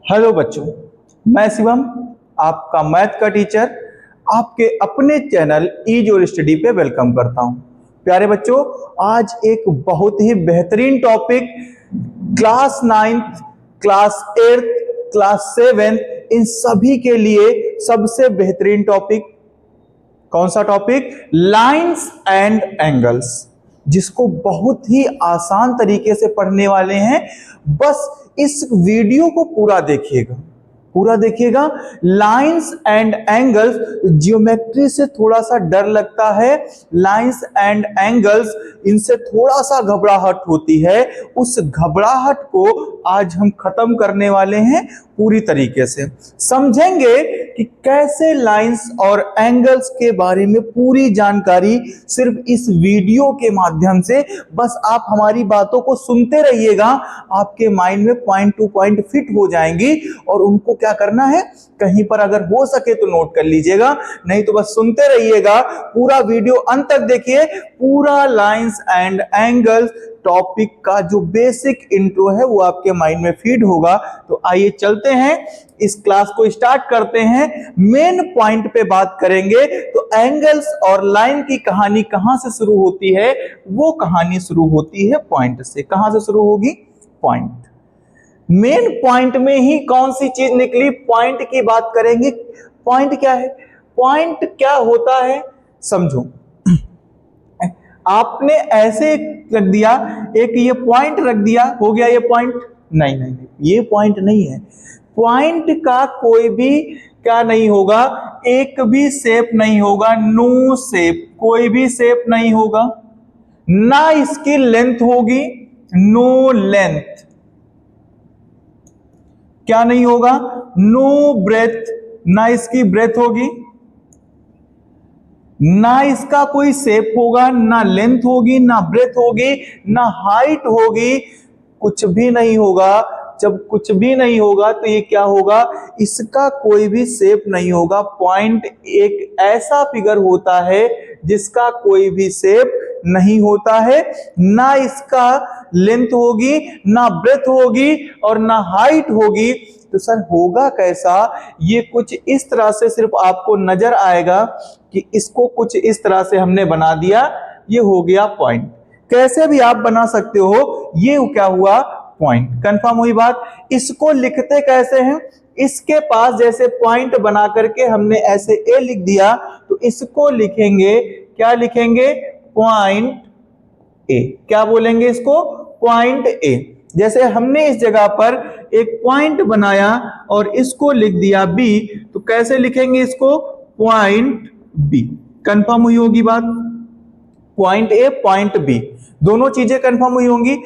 Hello बच्चों, मैं शिवम, आपका मैथ का टीचर, आपके अपने चैनल ईज और स्टडी पे वेलकम करता हूं। प्यारे बच्चों, आज एक बहुत ही बेहतरीन topic class 9th, class 8th, class 7th इन सभी के लिए सबसे बेहतरीन टॉपिक कौन सा टॉपिक? लाइंस एंड एंगल्स, जिसको बहुत ही आसान तरीके से पढ़ने वाले हैं। बस इस वीडियो को पूरा देखिएगा, पूरा देखिएगा। लाइंस एंड एंगल्स, जियोमेट्री से थोड़ा सा डर लगता है, लाइंस एंड एंगल्स इनसे थोड़ा सा घबराहट होती है, उस घबराहट को आज हम खत्म करने वाले हैं। पूरी तरीके से समझेंगे कि कैसे लाइंस और एंगल्स के बारे में पूरी जानकारी सिर्फ इस वीडियो के माध्यम से। बस आप हमारी बातों को सुनते रहिएगा, आपके माइंड में पॉइंट टू पॉइंट फिट हो जाएंगी और उनको क्या करना है, कहीं पर अगर हो सके तो नोट कर लीजिएगा, नहीं तो बस सुनते रहिएगा। पूरा वीडियो अंत तक देखिए। पूरा लाइंस एंड एंगल्स टॉपिक का जो बेसिक इंट्रो है वो आपके माइंड में फीड होगा। तो आइए चलते हैं, इस क्लास को स्टार्ट करते हैं। मेन पॉइंट पे बात करेंगे तो एंगल्स और लाइन की कहानी कहां से शुरू होती है? वो कहानी शुरू होती है पॉइंट से। कहां से शुरू होगी? पॉइंट। मेन पॉइंट में ही कौन सी चीज निकली? पॉइंट की बात करेंगे। पॉइंट क्या है? पॉइंट क्या होता है समझो। आपने ऐसे रख दिया, एक ये पॉइंट रख दिया, हो गया ये पॉइंट? नहीं नहीं नहीं, ये पॉइंट नहीं है। पॉइंट का कोई भी क्या नहीं होगा, एक भी शेप नहीं होगा, नो शेप, कोई भी शेप नहीं होगा, ना इसकी लेंथ होगी, नो लेंथ, क्या नहीं होगा, नो ब्रेथ, ना इसकी ब्रेथ होगी, ना इसका कोई शेप होगा, ना लेंथ होगी, ना ब्रेथ होगी, ना हाइट होगी, कुछ भी नहीं होगा। जब कुछ भी नहीं होगा तो ये क्या होगा, इसका कोई भी शेप नहीं होगा। पॉइंट एक ऐसा फिगर होता है जिसका कोई भी शेप नहीं होता है, ना इसका लेंथ होगी, ना ब्रेथ होगी और ना हाइट होगी। तो सर होगा कैसा? ये कुछ इस तरह से सिर्फ आपको नजर आएगा कि इसको कुछ इस तरह से हमने बना दिया, ये हो गया पॉइंट। कैसे भी आप बना सकते हो, ये क्या हुआ? पॉइंट। कंफर्म हुई बात? इसको लिखते कैसे हैं? इसके पास जैसे पॉइंट बना करके हमने ऐसे ए लिख दिया, तो इसको लिखेंगे, क्या लिखेंगे? Point A. क्या बोलेंगे इसको? Point A. जैसे हमने इस जगह पर एक पॉइंट बनाया और इसको लिख दिया बी, तो कैसे लिखेंगे इसको? Point B. कंफर्म हुई होगी बात? पॉइंट ए, पॉइंट बी, दोनों चीजें कंफर्म हुई होंगी।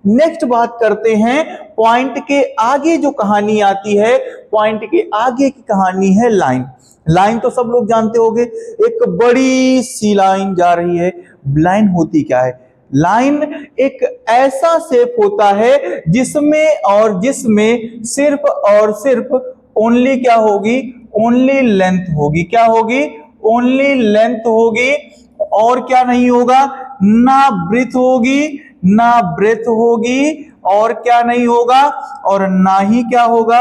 नेक्स्ट बात करते हैं, पॉइंट के आगे जो कहानी आती है, पॉइंट के आगे की कहानी है लाइन। लाइन तो सब लोग जानते होंगे, एक बड़ी सी लाइन जा रही है। लाइन होती क्या है? लाइन एक ऐसा शेप होता है जिसमें सिर्फ और सिर्फ ओनली क्या होगी? ओनली लेंथ होगी। क्या होगी? ओनली लेंथ होगी और क्या नहीं होगा? ना ब्रीथ होगी, ना ब्रेथ होगी और क्या नहीं होगा? और ना ही क्या होगा?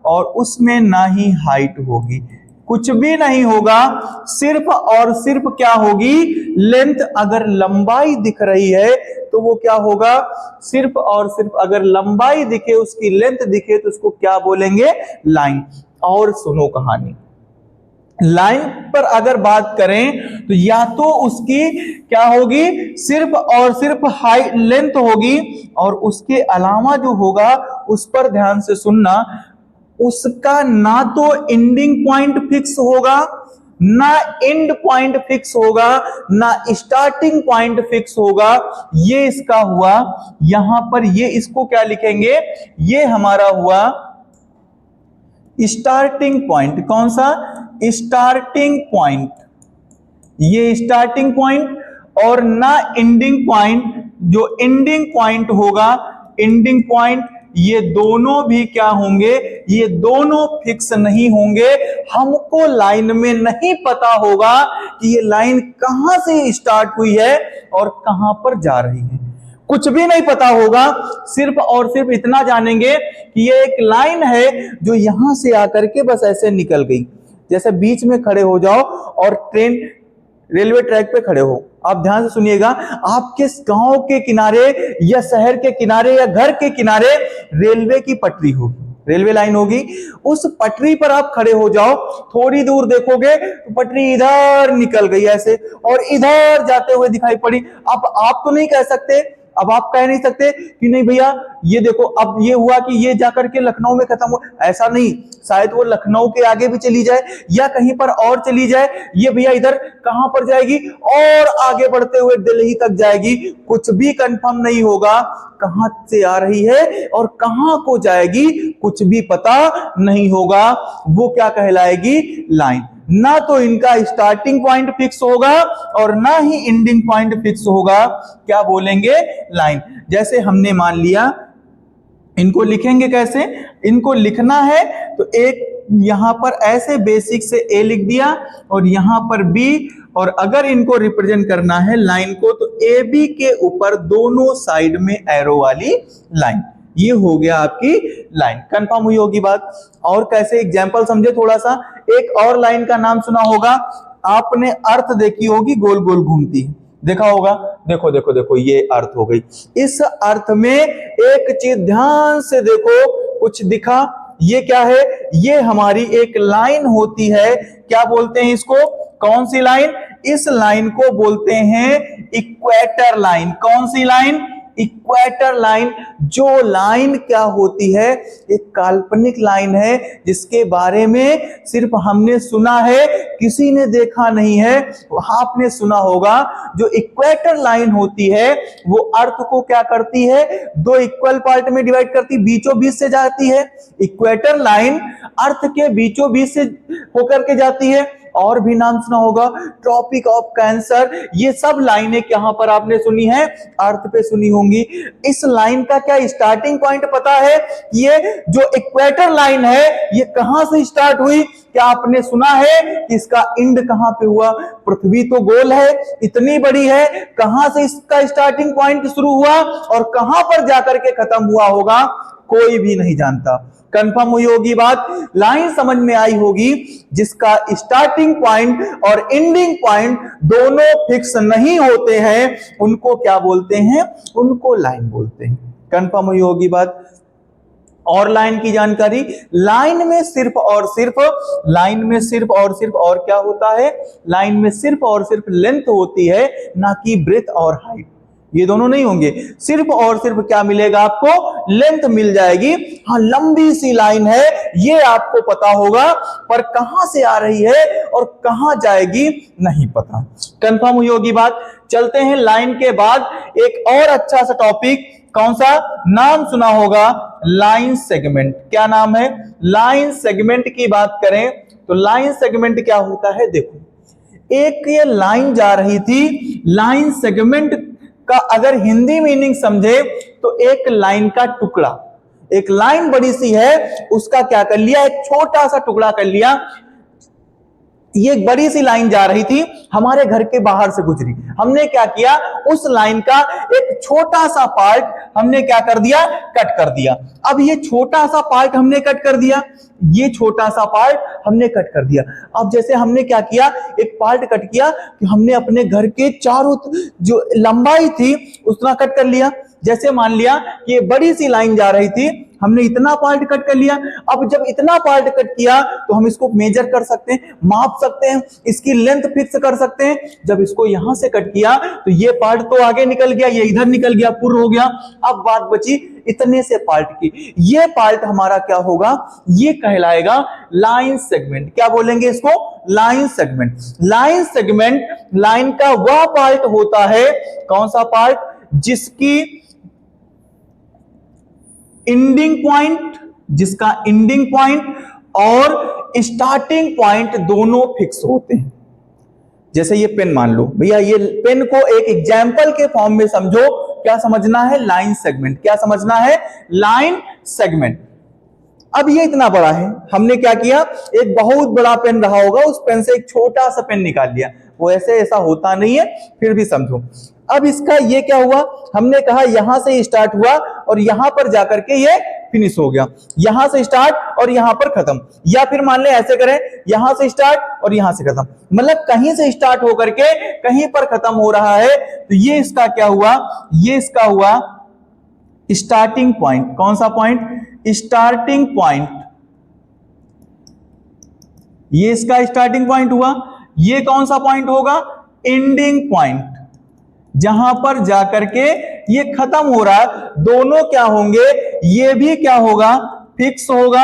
और उसमें ना ही हाइट होगी, कुछ भी नहीं होगा। सिर्फ और सिर्फ क्या होगी? लेंथ। अगर लंबाई दिख रही है तो वो क्या होगा? सिर्फ और सिर्फ अगर लंबाई दिखे, उसकी लेंथ दिखे, तो उसको क्या बोलेंगे? लाइन। और सुनो कहानी, लाइन पर अगर बात करें तो या तो उसकी क्या होगी? सिर्फ और सिर्फ हाई लेंथ होगी, और उसके अलावा जो होगा उस पर ध्यान से सुनना, उसका ना तो एंडिंग पॉइंट फिक्स होगा, ना एंड पॉइंट फिक्स होगा, ना स्टार्टिंग पॉइंट फिक्स होगा। ये इसका हुआ। यहां पर ये इसको क्या लिखेंगे? ये हमारा हुआ स्टार्टिंग पॉइंट। कौन सा? Starting point. ये स्टार्टिंग पॉइंट और ना एंडिंग पॉइंट। जो एंडिंग पॉइंट होगा, एंडिंग पॉइंट, ये दोनों भी क्या होंगे? ये दोनों फिक्स नहीं होंगे। हमको लाइन में नहीं पता होगा कि ये लाइन कहां से स्टार्ट हुई है और कहां पर जा रही है। कुछ भी नहीं पता होगा, सिर्फ और सिर्फ इतना जानेंगे कि ये एक लाइन है जो यहां से आकर के बस ऐसे निकल गई। जैसे बीच में खड़े हो जाओ और ट्रेन रेलवे ट्रैक पे खड़े हो, आप ध्यान से सुनिएगा, आपके गांव के किनारे या शहर के किनारे या घर के किनारे रेलवे की पटरी होगी, रेलवे लाइन होगी। उस पटरी पर आप खड़े हो जाओ, थोड़ी दूर देखोगे तो पटरी इधर निकल गई ऐसे और इधर जाते हुए दिखाई पड़ी। अब आप तो नहीं कह सकते, अब आप कह नहीं सकते कि नहीं भैया ये देखो अब ये हुआ कि ये जाकर के लखनऊ में खत्म हुआ, ऐसा नहीं। शायद वो लखनऊ के आगे भी चली जाए या कहीं पर और चली जाए, ये भैया इधर कहां पर जाएगी और आगे बढ़ते हुए दिल्ली तक जाएगी, कुछ भी कंफर्म नहीं होगा कहां से आ रही है और कहां को जाएगी, कुछ भी पता नहीं होगा। वो क्या कहलाएगी? लाइन। ना तो इनका स्टार्टिंग पॉइंट फिक्स होगा और ना ही एंडिंग पॉइंट फिक्स होगा, क्या बोलेंगे? लाइन। जैसे हमने मान लिया, इनको लिखेंगे कैसे? इनको लिखना है तो एक यहां पर ऐसे बेसिक से ए लिख दिया और यहां पर बी, और अगर इनको रिप्रेजेंट करना है लाइन को तो ए बी के ऊपर दोनों साइड में एरो वाली लाइन, ये हो गया आपकी लाइन। कंफर्म हुई होगी बात। और कैसे एग्जांपल समझे थोड़ा सा। एक और लाइन का नाम सुना होगा आपने, अर्थ देखी होगी, गोल गोल घूमती, देखा होगा। देखो देखो देखो ये अर्थ हो गई। इस अर्थ में एक चीज ध्यान से देखो, कुछ दिखा, ये क्या है? ये हमारी एक लाइन होती है। क्या बोलते हैं इसको? कौन सी लाइन? इस लाइन को बोलते हैं इक्वेटर लाइन। कौन सी लाइन? Equator line. जो लाइन क्या होती है? एक काल्पनिक लाइन है जिसके बारे में सिर्फ हमने सुना है, किसी ने देखा नहीं है। आपने सुना होगा जो इक्वेटर लाइन होती है वो अर्थ को क्या करती है? दो इक्वल पार्ट में डिवाइड करती, बीचों बीच से जाती है। इक्वेटर लाइन अर्थ के बीचों बीच से होकर के जाती है। और भी नाम सुना होगा, ट्रॉपिक ऑफ कैंसर, ये सब लाइनें यहां पर आपने सुनी है, अर्थ पे सुनी होंगी। इस लाइन का क्या स्टार्टिंग पॉइंट पता है? ये जो इक्वेटर लाइन है ये कहां से स्टार्ट हुई? क्या आपने सुना है कि इसका एंड कहां पे हुआ? पृथ्वी तो गोल है, इतनी बड़ी है, कहां से इसका स्टार्टिंग पॉइंट शुरू हुआ और कहां पर जाकर के खत्म हुआ होगा, कोई भी नहीं जानता। कंफर्म हुई होगी बात। लाइन समझ में आई होगी। जिसका स्टार्टिंग पॉइंट और एंडिंग पॉइंट दोनों फिक्स नहीं होते हैं उनको क्या बोलते हैं? उनको लाइन बोलते हैं। कंफर्म हुई होगी बात। और लाइन की जानकारी, लाइन में सिर्फ और सिर्फ, लाइन में सिर्फ और सिर्फ और क्या होता है? लाइन में सिर्फ और सिर्फ लेंथ होती है, ना कि ब्रेथ और हाइट। ये दोनों नहीं होंगे। सिर्फ और सिर्फ क्या मिलेगा आपको? लेंथ मिल जाएगी। हाँ, लंबी सी लाइन है ये आपको पता होगा, पर कहां से आ रही है और कहां जाएगी नहीं पता। कंफर्म हुई होगी बात। चलते हैं लाइन के बाद एक और अच्छा सा टॉपिक, कौन सा? नाम सुना होगा लाइन सेगमेंट। क्या नाम है? लाइन सेगमेंट की बात करें तो लाइन सेगमेंट क्या होता है? देखो, एक ये लाइन जा रही थी, लाइन सेगमेंट का अगर हिंदी मीनिंग समझे तो एक लाइन का टुकड़ा, एक लाइन बड़ी सी है उसका क्या कर लिया? एक छोटा सा टुकड़ा कर लिया। ये एक बड़ी सी लाइन जा रही थी, हमारे घर के बाहर से गुजरी, हमने क्या किया? उस लाइन का एक छोटा सा पार्ट हमने क्या कर दिया? कट कर दिया। अब ये छोटा सा पार्ट हमने कट कर दिया, ये छोटा सा पार्ट हमने कट कर दिया। अब जैसे हमने क्या किया? एक पार्ट कट किया कि हमने अपने घर के चारों जो लंबाई थी उतना कट कर लिया। जैसे मान लिया कि ये बड़ी सी लाइन जा रही थी, हमने इतना पार्ट कट कर लिया। अब जब इतना पार्ट कट किया तो हम इसको मेजर कर सकते हैं, माप सकते हैं, इसकी लेंथ फिक्स कर सकते हैं। जब इसको यहां से कट किया तो ये पार्ट तो आगे निकल गया, ये इधर निकल गया, पूर्ण हो गया। अब बात बची इतने से पार्ट की। ये पार्ट हमारा क्या होगा? ये कहलाएगा लाइन सेगमेंट। क्या बोलेंगे इसको? Line segment. Line segment line का वह पार्ट होता है, कौन सा पार्ट? जिसकी एंडिंग पॉइंट, जिसका एंडिंग पॉइंट और स्टार्टिंग पॉइंट दोनों फिक्स होते हैं। जैसे ये पेन मान लो भैया, ये पेन को एक एग्जाम्पल के फॉर्म में समझो। क्या समझना है? Line segment. क्या समझना है? Line segment. अब ये इतना बड़ा है, हमने क्या किया? एक बहुत बड़ा पेन रहा होगा, उस पेन से एक छोटा सा पेन निकाल लिया। वो ऐसे ऐसा होता नहीं है, फिर भी समझो। अब इसका ये क्या हुआ, हमने कहा यहां से स्टार्ट हुआ और यहां पर जाकर के ये फिनिश हो गया, यहां से स्टार्ट और यहां पर खत्म। या फिर मान ले ऐसे करें, यहां से स्टार्ट और यहां से खत्म, मतलब कहीं से स्टार्ट होकर के कहीं पर खत्म हो रहा है। तो ये इसका क्या हुआ, ये इसका हुआ स्टार्टिंग पॉइंट। कौन सा पॉइंट, स्टार्टिंग पॉइंट। ये इसका स्टार्टिंग पॉइंट हुआ। ये कौन सा पॉइंट होगा, एंडिंग पॉइंट, जहां पर जाकर के ये खत्म हो रहा है। दोनों क्या होंगे, ये भी क्या होगा, फिक्स होगा,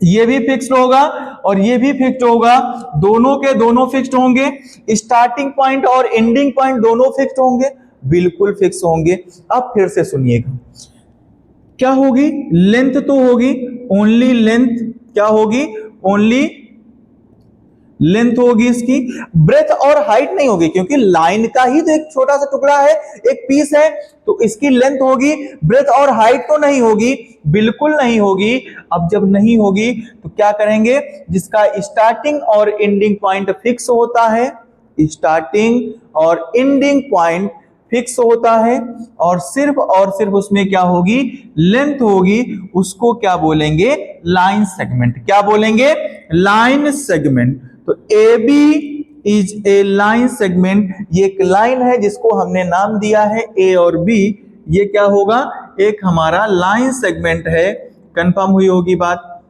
ये भी फिक्स्ड होगा और ये भी फिक्स्ड होगा, दोनों के दोनों फिक्स्ड होंगे। स्टार्टिंग पॉइंट और एंडिंग पॉइंट दोनों फिक्स्ड होंगे, बिल्कुल फिक्स होंगे। अब फिर से सुनिएगा, क्या होगी, लेंथ तो होगी, ओनली लेंथ, क्या होगी, ओनली लेंथ होगी इसकी, ब्रेथ और हाइट नहीं होगी, क्योंकि लाइन का ही तो एक छोटा सा टुकड़ा है, एक पीस है, तो इसकी लेंथ होगी, ब्रेथ और हाइट तो नहीं होगी, बिल्कुल नहीं होगी। अब जब नहीं होगी तो क्या करेंगे, जिसका स्टार्टिंग और एंडिंग पॉइंट फिक्स होता है, स्टार्टिंग और एंडिंग पॉइंट फिक्स होता है और सिर्फ उसमें क्या होगी, लेंथ होगी, उसको क्या बोलेंगे, लाइन सेगमेंट। क्या बोलेंगे, लाइन सेगमेंट। तो A B is A line segment, ये एक लाइन है जिसको हमने नाम दिया है ए और बी, ये क्या होगा, एक हमारा लाइन सेगमेंट है। कंफर्म हुई होगी बात,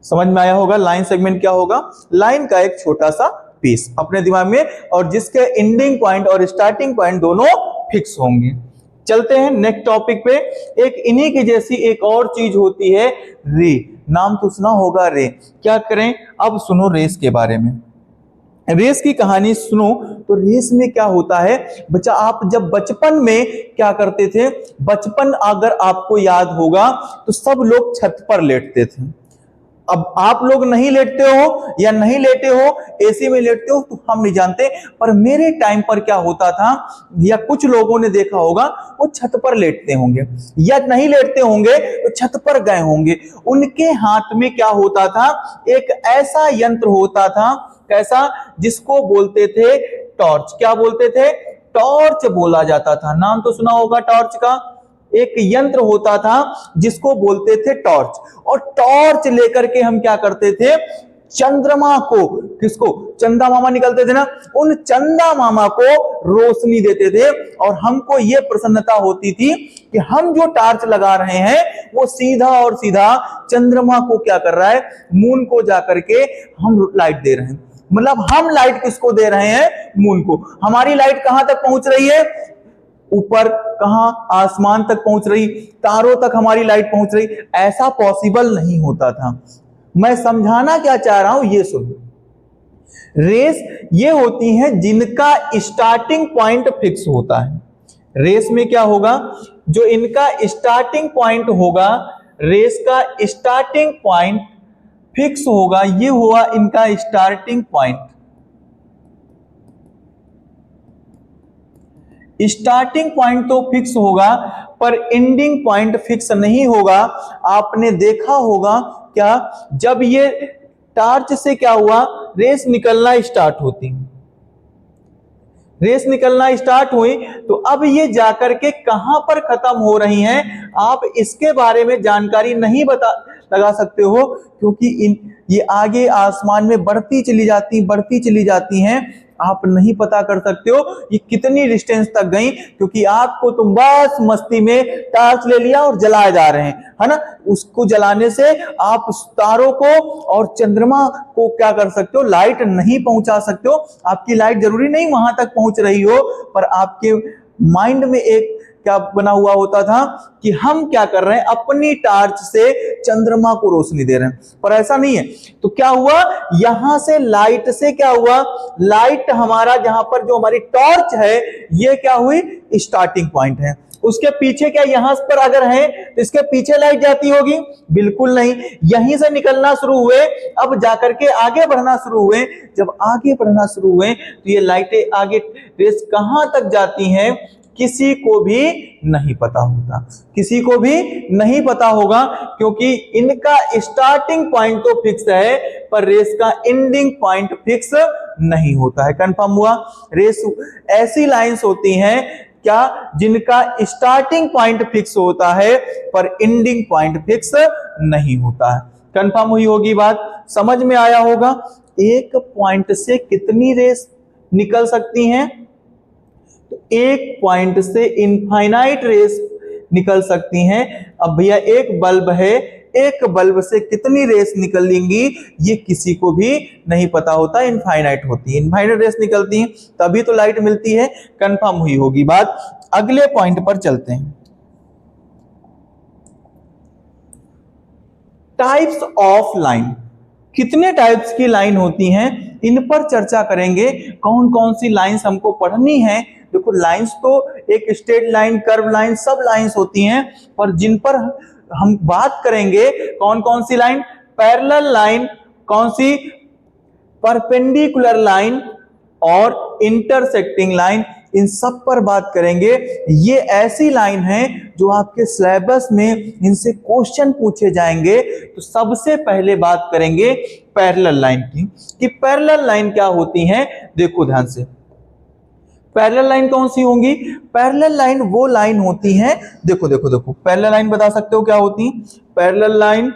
समझ में आया होगा। लाइन सेगमेंट क्या होगा, लाइन का एक छोटा सा पीस अपने दिमाग में, और जिसके एंडिंग पॉइंट और स्टार्टिंग पॉइंट दोनों फिक्स होंगे। चलते हैं नेक्स्ट टॉपिक पे। एक इन्हीं की जैसी एक और चीज होती है, रे। नाम तो सुना होगा रे। क्या करें, अब सुनो रेस के बारे में। रेस की कहानी सुनो। तो रेस में क्या होता है बच्चा, आप जब बचपन में क्या करते थे, बचपन अगर आपको याद होगा तो सब लोग छत पर लेटते थे। अब आप लोग नहीं लेटते हो या नहीं लेटे हो, एसी में लेटते हो, तो हम नहीं जानते, पर मेरे टाइम पर क्या होता था, या कुछ लोगों ने देखा होगा, वो छत पर लेटते होंगे या नहीं लेटते होंगे तो छत पर गए होंगे। उनके हाथ में क्या होता था, एक ऐसा यंत्र होता था, कैसा, जिसको बोलते थे टॉर्च। क्या बोलते थे, टॉर्च बोला जाता था। नाम तो सुना होगा टॉर्च का। एक यंत्र होता था जिसको बोलते थे टॉर्च, और टॉर्च लेकर के हम क्या करते थे, चंद्रमा को, किसको, चंदा मामा निकलते थे ना, उन चंदा मामा को रोशनी देते थे। और हमको यह प्रसन्नता होती थी कि हम जो टॉर्च लगा रहे हैं वो सीधा और सीधा चंद्रमा को क्या कर रहा है, मून को जाकर के हम लाइट दे रहे हैं। मतलब हम लाइट किसको दे रहे हैं, मून को। हमारी लाइट कहां तक पहुंच रही है, ऊपर, कहां, आसमान तक पहुंच रही, तारों तक हमारी लाइट पहुंच रही। ऐसा पॉसिबल नहीं होता था। मैं समझाना क्या चाह रहा हूं ये सुनो। रेस ये होती हैं जिनका स्टार्टिंग पॉइंट फिक्स होता है। रेस में क्या होगा, जो इनका स्टार्टिंग पॉइंट होगा, रेस का स्टार्टिंग पॉइंट फिक्स होगा, ये हुआ इनका स्टार्टिंग पॉइंट। स्टार्टिंग पॉइंट तो फिक्स होगा पर एंडिंग पॉइंट फिक्स नहीं होगा। आपने देखा होगा क्या, जब ये टॉर्च से क्या हुआ, रेस निकलना स्टार्ट होती, रेस निकलना स्टार्ट हुई, तो अब ये जाकर के कहां पर खत्म हो रही हैं, आप इसके बारे में जानकारी नहीं लगा सकते हो, क्योंकि ये आगे आसमान में बढ़ती चली जाती हैं। आप नहीं पता कर सकते हो ये कितनी डिस्टेंस तक गई, क्योंकि आपको तुम बस मस्ती में टॉर्च ले लिया और जलाए जा रहे हैं, है ना। उसको जलाने से आप तारों को और चंद्रमा को क्या कर सकते हो, लाइट नहीं पहुंचा सकते हो। आपकी लाइट जरूरी नहीं वहां तक पहुंच रही हो, पर आपके माइंड में एक क्या बना हुआ होता था कि हम क्या कर रहे हैं, अपनी टॉर्च से चंद्रमा को रोशनी दे रहे हैं, पर ऐसा नहीं है। तो क्या हुआ, यहां से लाइट से क्या हुआ, लाइट हमारा जहां पर जो हमारी टॉर्च है, ये क्या हुई, स्टार्टिंग पॉइंट है। उसके पीछे क्या, यहां पर अगर है तो इसके पीछे लाइट जाती होगी, बिल्कुल नहीं। यहीं से निकलना शुरू हुए, अब जाकर के आगे बढ़ना शुरू हुए। जब आगे बढ़ना शुरू हुए तो ये लाइटें आगे रेस कहां तक जाती हैं, किसी को भी नहीं पता होता, किसी को भी नहीं पता होगा, क्योंकि इनका स्टार्टिंग पॉइंट तो फिक्स है पर रेस का एंडिंग पॉइंट फिक्स नहीं होता है। कंफर्म हुआ? रेस ऐसी लाइंस होती हैं क्या जिनका स्टार्टिंग पॉइंट फिक्स होता है पर एंडिंग पॉइंट फिक्स नहीं होता है। कंफर्म हुई होगी बात, समझ में आया होगा। एक पॉइंट से कितनी रेस निकल सकती हैं? तो एक पॉइंट से इनफाइनाइट रेस निकल सकती हैं। अब भैया एक बल्ब है, एक बल्ब से कितनी रेस निकलेंगी ये किसी को भी नहीं पता होता, इनफाइनाइट होती है, इनफाइनाइट रेस निकलती हैं तभी तो लाइट मिलती है। कंफर्म हुई होगी बात। अगले पॉइंट पर चलते हैं। टाइप्स ऑफ लाइन, कितने टाइप्स की लाइन होती हैं इन पर चर्चा करेंगे। कौन कौन सी लाइंस हमको पढ़नी है। देखो लाइंस तो एक स्ट्रेट लाइन, कर्व लाइन, सब लाइंस होती हैं, पर जिन पर हम बात करेंगे कौन कौन सी लाइन, पैरेलल लाइन, कौन सी, परपेंडिकुलर लाइन और इंटरसेक्टिंग लाइन, इन सब पर बात करेंगे। ये ऐसी लाइन है जो आपके सिलेबस में इनसे क्वेश्चन पूछे जाएंगे। तो सबसे पहले बात करेंगे पैरेलल लाइन की, कि पैरेलल लाइन क्या होती हैं। देखो ध्यान से, पैरेलल लाइन कौन सी होंगी? पैरेलल लाइन वो लाइन होती हैं, देखो देखो देखो, पैरेलल लाइन बता सकते हो क्या होती है? पैरेलल लाइन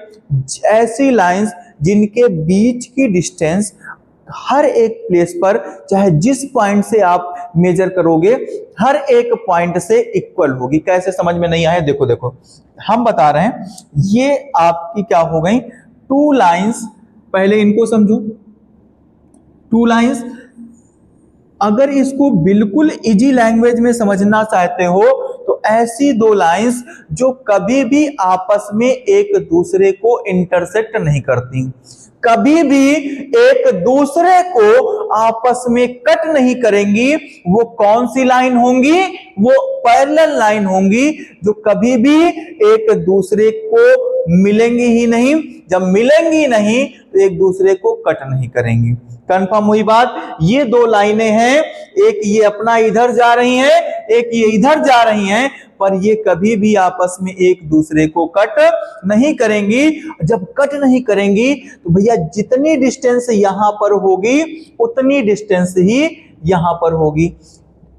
ऐसी लाइंस जिनके बीच की डिस्टेंस हर एक प्लेस पर, चाहे जिस पॉइंट से आप मेजर करोगे, हर एक पॉइंट से इक्वल होगी। कैसे, समझ में नहीं आया? देखो देखो हम बता रहे हैं, ये आपकी क्या हो गई, टू लाइंस। पहले इनको समझो, टू लाइंस। अगर इसको बिल्कुल इजी लैंग्वेज में समझना चाहते हो तो ऐसी दो लाइंस जो कभी भी आपस में एक दूसरे को इंटरसेक्ट नहीं करती, कभी भी एक दूसरे को आपस में कट नहीं करेंगी, वो कौन सी लाइन होंगी? वो पैरेलल लाइन होंगी, जो कभी भी एक दूसरे को मिलेंगी ही नहीं। जब मिलेंगी नहीं तो एक दूसरे को कट नहीं करेंगी। कंफर्म हुई बात? ये दो लाइनें हैं, एक ये अपना इधर जा रही हैं, एक ये इधर जा रही हैं, पर ये कभी भी आपस में एक दूसरे को कट नहीं करेंगी। जब कट नहीं करेंगी तो भैया जितनी डिस्टेंस यहां पर होगी उतनी डिस्टेंस ही यहां पर होगी।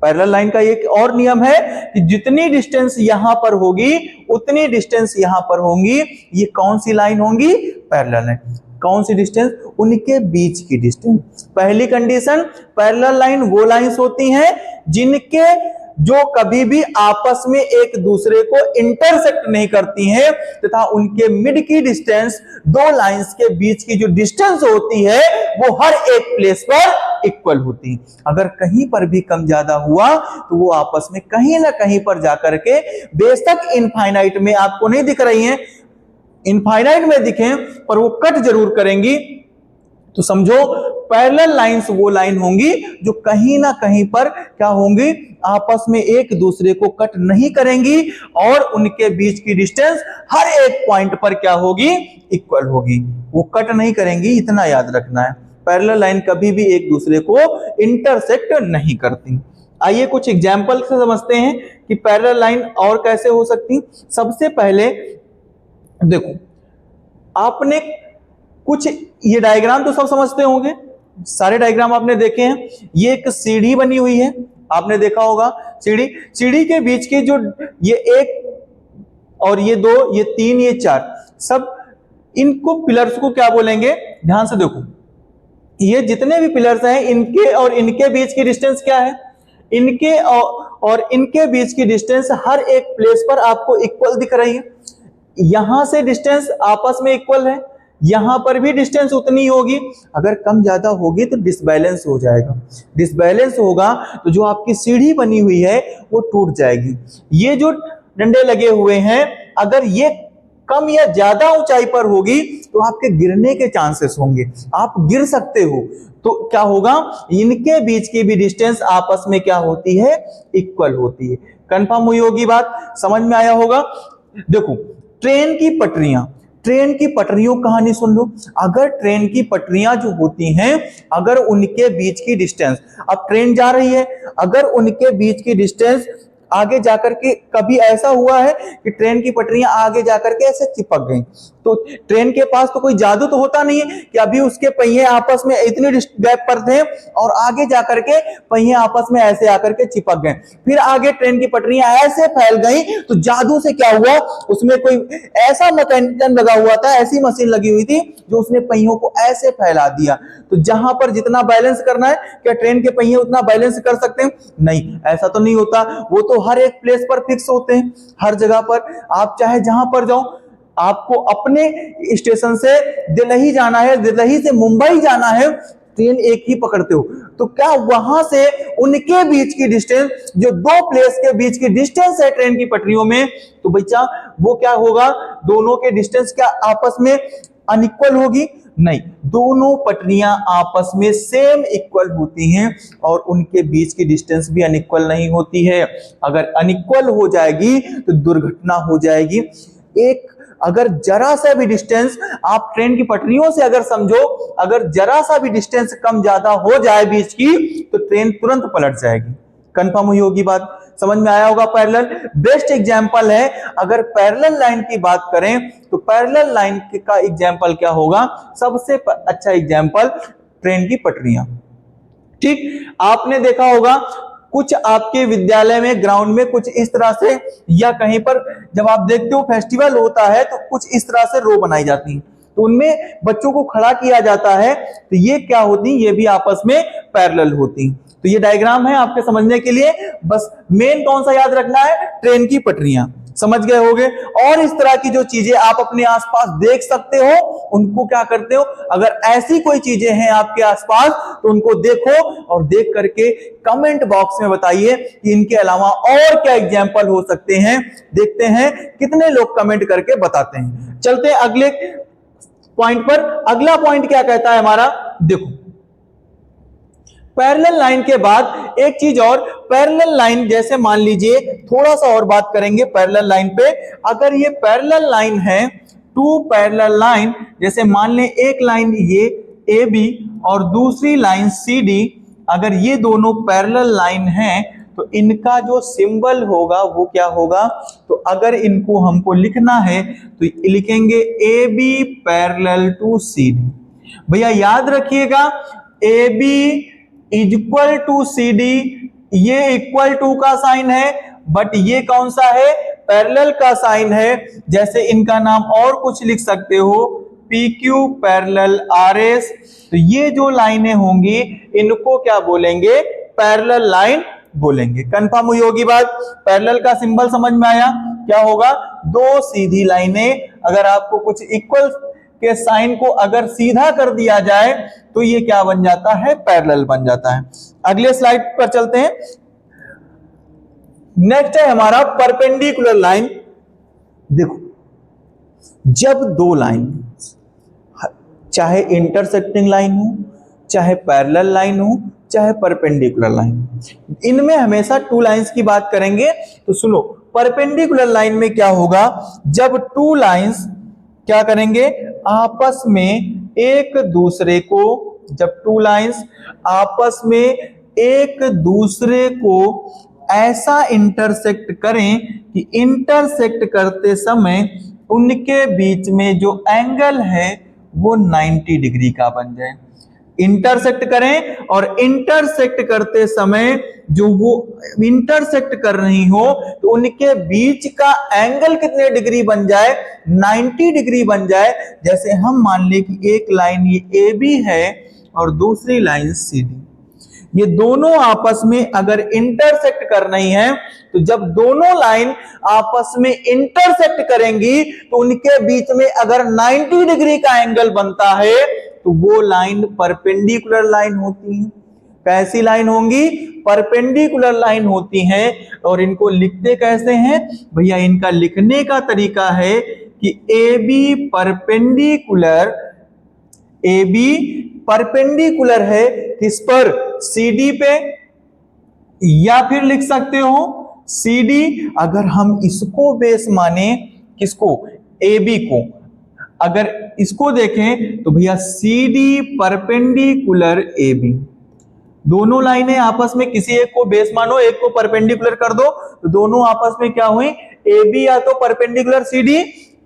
पैरेलल लाइन का एक और नियम है कि जितनी डिस्टेंस यहां पर होगी उतनी डिस्टेंस यहां पर होंगी। ये कौन सी लाइन होंगी? Parallel line. कौन सी डिस्टेंस? उनके बीच की डिस्टेंस। पहली कंडीशन, पैरेलल लाइन वो लाइंस होती हैं जिनके जो कभी भी आपस में एक दूसरे को इंटरसेक्ट नहीं करती हैं, तथा उनके मिड की डिस्टेंस, दो लाइंस के बीच की जो डिस्टेंस होती है वो हर एक प्लेस पर इक्वल होती है। अगर कहीं पर भी कम ज्यादा हुआ तो वो आपस में कहीं ना कहीं पर जाकर के, बेशक इनफाइनाइट में आपको नहीं दिख रही हैं, इनफाइनाइट में दिखें पर वो कट जरूर करेंगी। तो समझो पैरेलल लाइंस वो लाइन होंगी जो कहीं ना कहीं पर क्या होंगी, आपस में एक दूसरे को कट नहीं करेंगी और उनके बीच की डिस्टेंस हर एक पॉइंट पर क्या होगी, इक्वल होगी। वो कट नहीं करेंगी, इतना याद रखना है। पैरेलल लाइन कभी भी एक दूसरे को इंटरसेक्ट नहीं करती। आइए कुछ एग्जाम्पल से समझते हैं कि पैरेलल लाइन और कैसे हो सकती। सबसे पहले देखो, आपने कुछ, ये डायग्राम तो सब समझते होंगे, सारे डायग्राम आपने देखे हैं। ये एक सीढ़ी बनी हुई है, आपने देखा होगा सीढ़ी। सीढ़ी के बीच के जो ये एक और ये दो, ये तीन, ये चार, सब इनको पिलर्स को क्या बोलेंगे? ध्यान से देखो, ये जितने भी पिलर्स हैं इनके और इनके बीच की डिस्टेंस क्या है? इनके और इनके बीच की डिस्टेंस हर एक प्लेस पर आपको इक्वल दिख रही है। यहां से डिस्टेंस आपस में इक्वल है, यहां पर भी डिस्टेंस उतनी होगी। अगर कम ज्यादा होगी तो डिसबैलेंस हो जाएगा। डिसबैलेंस होगा तो जो आपकी सीढ़ी बनी हुई है वो टूट जाएगी। ये जो डंडे लगे हुए हैं, अगर ये कम या ज्यादा ऊंचाई पर होगी तो आपके गिरने के चांसेस होंगे, आप गिर सकते हो। तो क्या होगा, इनके बीच की भी डिस्टेंस आपस में क्या होती है, इक्वल होती है। कंफर्म हुई होगी बात, समझ में आया होगा। देखो ट्रेन की पटरियां, ट्रेन की पटरियों कहानी सुन लो। अगर ट्रेन की पटरियां जो होती हैं, अगर उनके बीच की डिस्टेंस, अब ट्रेन जा रही है, अगर उनके बीच की डिस्टेंस आगे जाकर के कभी ऐसा हुआ है कि ट्रेन की पटरियां आगे जाकर के ऐसे चिपक गई? तो ट्रेन के पास तो कोई जादू तो होता नहीं है कि अभी उसके पहिए आपस में इतनी गैप पर थे और आगे जाकर के पहिए आपस में ऐसे आकर के चिपक गए, फिर आगे ट्रेन की पटरियां ऐसे फैल गई, तो जादू से क्या हुआ? उसमें कोई ऐसा मैकेनिज्म लगा हुआ था, ऐसी मशीन लगी हुई थी जो उसने पहियों को ऐसे फैला दिया। तो जहां पर जितना बैलेंस करना है, क्या ट्रेन के पहिए उतना बैलेंस कर सकते हैं? नहीं, ऐसा तो नहीं होता। वो तो हर एक प्लेस पर फिक्स होते हैं, हर जगह पर। आप चाहे जहां पर जाओ, आपको अपने स्टेशन से दिल्ली जाना है, दिल्ली से मुंबई जाना है, ट्रेन एक ही पकड़ते हो, तो क्या वहां से उनके बीच की डिस्टेंस, जो दो प्लेस के बीच की डिस्टेंस है ट्रेन की पटरियों में, तो बच्चा वो क्या होगा? दोनों के डिस्टेंस क्या आपस में अनइक्वल होगी? नहीं, दोनों पटरियां आपस में सेम इक्वल होती हैं और उनके बीच की डिस्टेंस भी अनइक्वल नहीं होती है। अगर अनइक्वल हो जाएगी तो दुर्घटना हो जाएगी। एक अगर जरा सा भी डिस्टेंस आप ट्रेन की पटरियों से अगर समझो, अगर जरा सा भी डिस्टेंस कम ज्यादा हो जाए बीच की, तो ट्रेन तुरंत पलट जाएगी। कंफर्म हुई होगी बात, समझ में आया होगा। पैरेलल बेस्ट एग्जांपल है। अगर पैरेलल लाइन की बात करें तो पैरेलल लाइन का एग्जांपल क्या होगा? सबसे अच्छा एग्जांपल ट्रेन की पटरियां। ठीक, आपने देखा होगा कुछ आपके विद्यालय में ग्राउंड में कुछ इस तरह से, या कहीं पर जब आप देखते हो फेस्टिवल होता है तो कुछ इस तरह से रो बनाई जाती है, तो उनमें बच्चों को खड़ा किया जाता है। तो ये क्या होती? ये भी आपस में पैरेलल होती। तो ये डायग्राम है आपके समझने के लिए, बस मेन कौन सा याद रखना है? ट्रेन की पटरियां। समझ गए होगे। और इस तरह की जो चीजें आप अपने आसपास देख सकते हो, उनको क्या करते हो? अगर ऐसी कोई चीजें हैं आपके आसपास तो उनको देखो और देख करके कमेंट बॉक्स में बताइए कि इनके अलावा और क्या एग्जाम्पल हो सकते हैं। देखते हैं कितने लोग कमेंट करके बताते हैं। चलते हैं अगले पॉइंट पर। अगला पॉइंट क्या कहता है हमारा? देखो, पैरेलल लाइन के बाद एक चीज और, पैरेलल लाइन जैसे मान लीजिए, थोड़ा सा और बात करेंगे पैरेलल लाइन पे। अगर ये पैरेलल लाइन है, टू पैरेलल लाइन, जैसे मान लें एक लाइन ये ए बी और दूसरी लाइन सी डी, अगर ये दोनों पैरेलल लाइन है तो इनका जो सिंबल होगा वो क्या होगा? तो अगर इनको हमको लिखना है तो लिखेंगे A B parallel to C D. भैया याद रखिएगा, A B is equal to C D, ये इक्वल टू का साइन है, बट ये कौन सा है? पैरेलल का साइन है। जैसे इनका नाम और कुछ लिख सकते हो, P Q parallel R S. तो ये जो लाइनें होंगी इनको क्या बोलेंगे? पैरेलल लाइन बोलेंगे। कंफर्म हुई होगी बात। पैरेलल का सिंबल समझ में आया? क्या होगा? दो सीधी लाइनें, अगर आपको कुछ इक्वल के साइन को अगर सीधा कर दिया जाए तो ये क्या बन जाता है? पैरेलल बन जाता है। अगले स्लाइड पर चलते हैं। नेक्स्ट है हमारा परपेंडिकुलर लाइन। देखो, जब दो लाइन, चाहे इंटरसेक्टिंग लाइन हो, चाहे पैरेलल लाइन हो, चाहे परपेंडिकुलर लाइन, इनमें हमेशा टू लाइंस की बात करेंगे। तो सुनो, परपेंडिकुलर लाइन में क्या होगा? जब टू लाइंस क्या करेंगे? आपस में एक दूसरे को, जब टू लाइंस आपस में एक दूसरे को ऐसा इंटरसेक्ट करें कि इंटरसेक्ट करते समय उनके बीच में जो एंगल है वो 90 डिग्री का बन जाए। इंटरसेक्ट करें और इंटरसेक्ट करते समय जो वो इंटरसेक्ट कर रही हो तो उनके बीच का एंगल कितने डिग्री बन जाए? 90 डिग्री बन जाए। जैसे हम मान ले कि एक लाइन ये ए बी है और दूसरी लाइन सी डी, ये दोनों आपस में अगर इंटरसेक्ट कर रही हैं, तो जब दोनों लाइन आपस में इंटरसेक्ट करेंगी तो उनके बीच में अगर 90 डिग्री का एंगल बनता है तो वो लाइन परपेंडिकुलर लाइन होती है। कैसी लाइन होंगी? परपेंडिकुलर लाइन होती हैं। और इनको लिखते कैसे हैं? भैया इनका लिखने का तरीका है कि A B perpendicular, A B perpendicular है किस पर? सी डी पे, या फिर लिख सकते हो सी डी, अगर हम इसको बेस माने, किसको? ए बी को। अगर इसको देखें तो भैया C D perpendicular A B, दोनों लाइनें आपस में किसी एक को बेस मानो, एक को परपेंडिकुलर कर दो, तो दोनों आपस में क्या हुई, ए बी या तो परपेंडिकुलर सी डी।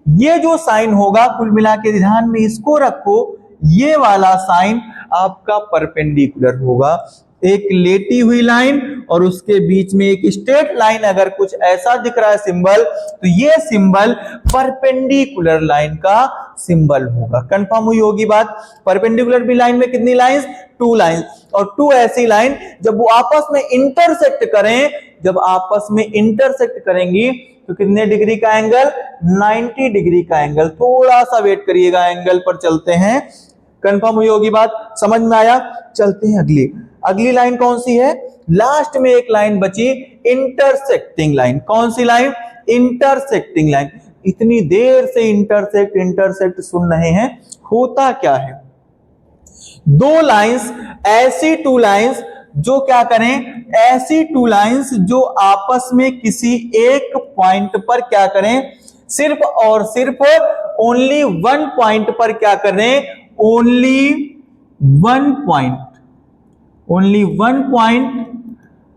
ये जो साइन होगा कुल मिला के ध्यान में इसको रखो, ये वाला साइन आपका परपेंडिकुलर होगा। एक लेटी हुई लाइन और उसके बीच में एक स्ट्रेट लाइन अगर कुछ ऐसा दिख रहा है सिंबल, तो ये सिंबल परपेंडिकुलर लाइन का सिंबल होगा। कंफर्म हुई होगी बात। परपेंडिकुलर भी लाइन में कितनी लाइंस, 2 लाइंस, और 2 ऐसी लाइन जब वो आपस में इंटरसेक्ट करें, जब आपस में इंटरसेक्ट करेंगी तो कितने डिग्री का एंगल, 90 डिग्री का एंगल। थोड़ा सा वेट करिएगा, एंगल पर चलते हैं। कंफर्म हुई होगी बात, समझ में आया। चलते हैं अगली लाइन कौन सी है, लास्ट में एक लाइन बची, इंटरसेक्टिंग लाइन। कौन सी लाइन, इंटरसेक्टिंग लाइन। इतनी देर से इंटरसेक्ट सुन रहे हैं, होता क्या है, 2 लाइंस, ऐसी 2 लाइंस जो क्या करें, ऐसी 2 लाइंस जो आपस में किसी एक पॉइंट पर क्या करें, सिर्फ और सिर्फ ओनली 1 पॉइंट पर क्या करें, ओनली 1 पॉइंट